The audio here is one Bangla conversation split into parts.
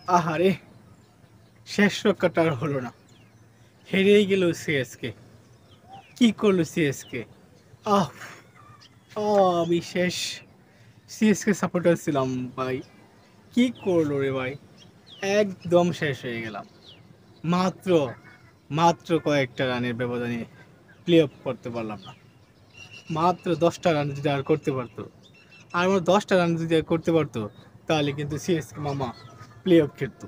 আহারে, শেষ রক্ষাটা আর হলো না, হেরেই গেল সিএসকে। কি করলো সিএসকে? আহ আমি শেষ। সিএসকে সাপোর্টার ছিলাম ভাই, কি করলো রে ভাই, একদম শেষ হয়ে গেলাম। মাত্র মাত্র কয়েকটা রানের ব্যবধানে প্লে অফ করতে পারলাম না। মাত্র 10টা রান যদি আর করতে পারতো, আর আমার 10টা রান যদি আর করতে পারতো, তাহলে কিন্তু সিএসকে মামা প্লে অফ খেলতো।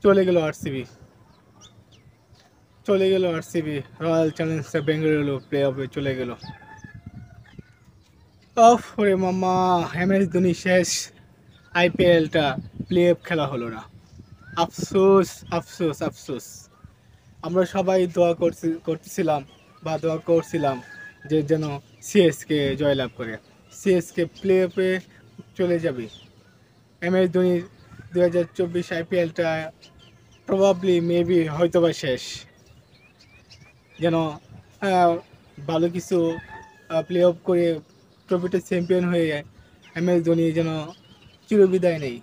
চলে গেল আরসিবি, চলে গেল RCB, Royal Challengers Bengaluru play অফে চলে গেল। অফ রে মামা, এমএস ধোনি শেষ। আইপিএলটা প্লে অফ খেলা হলো না। আফসোস, আফসোস, আফসোস। আমরা সবাই করতেছিলাম বা দোয়া করছিলাম যে যেন সিএসকে জয়লাভ করে, সিএসকে প্লে অফে চলে যাবে। এমএস ধোনির 2024 আইপিএলটা প্রবাবলি মেবি হয়তোবা শেষ, যেন ভালো কিছু প্লে অফ করে ট্রফিটা চ্যাম্পিয়ন হয়ে এমএস ধোনি যেন চিরবিদায় নেই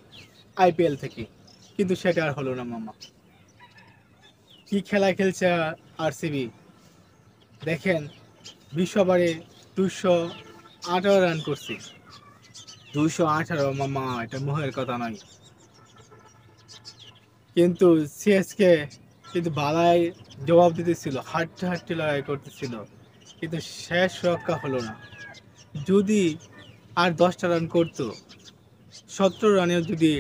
আইপিএল থেকে। কিন্তু সেটা আর হলো না মামা। কি খেলা খেলছে আরসিবি দেখেন, 20 ওভারে 218 রান করছে। 218 মামা, এটা মুখের কথা নয়। কিন্তু সিএসকে কিন্তু বালাই জবাব দিতেছিল, হাঁটতে হাঁটতে লড়াই করতেছিল, কিন্তু শেষ রক্ষা হলো না। যদি আর 10টা রান করতো, 17 রানেও যদি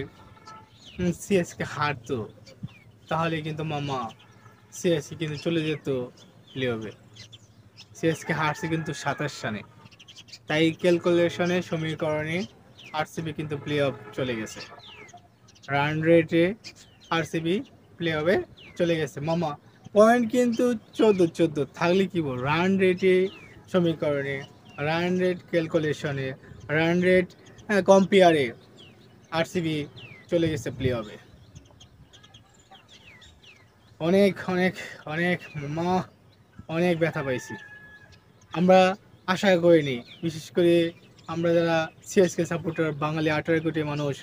সিএসকে হারতো, তাহলে কিন্তু মামা সিএসকে কিন্তু চলে যেত প্লে অফে। সিএসকে হারছে কিন্তু 27 রানে, তাই ক্যালকুলেশনে সমীকরণে আরসিবি কিন্তু প্লে অফ চলে গেছে। রান রেটে আরসিবি প্লে অফে চলে গেছে মামা। পয়েন্ট কিন্তু 14 থাকলে কি বল, রান রেটে সমীকরণে, রান রেট ক্যালকুলেশনে, রান রেট কম্পেয়ারে আরসিবি চলে গেছে প্লে অফে। অনেক অনেক অনেক মামা, অনেক ব্যথা পাইছি। আমরা আশা করিনি, বিশেষ করে আমরা যারা সিএসকে সাপোর্টার বাঙালি 18 কোটি মানুষ,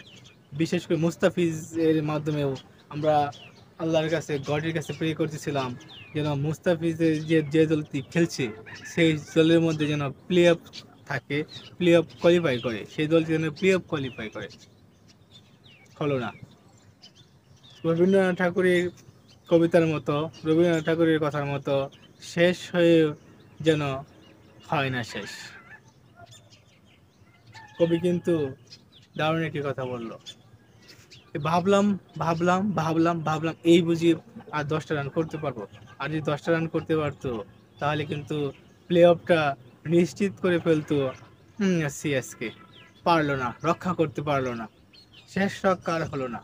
বিশেষ করে মুস্তাফিজের মাধ্যমেও আমরা আল্লাহর কাছে, গডের কাছে প্রে করতেছিলাম যেন মুস্তাফিজের যে দলটি খেলছে সেই দলের মধ্যে যেন প্লে অফ থাকে, প্লে অফ কোয়ালিফাই করে, সেই দলটি যেন প্লে অফ কোয়ালিফাই করে। হলো না। রবীন্দ্রনাথ ঠাকুরের কবিতার মতো, রবীন্দ্রনাথ ঠাকুরের কথার মতো, শেষ হয়ে যেন হয় না শেষ। কবি কিন্তু দারুণ একটি কথা বললো, ভাবলাম ভাবলাম ভাবলাম ভাবলাম এই বুঝি আর 10টা রান করতে পারবো। আর যদি 10টা রান করতে পারতো, তাহলে কিন্তু প্লে অফটা নিশ্চিত করে ফেলতো সিএসকে। পারলো না, রক্ষা করতে পারলো না, শেষ রক্ষা আর হলো না।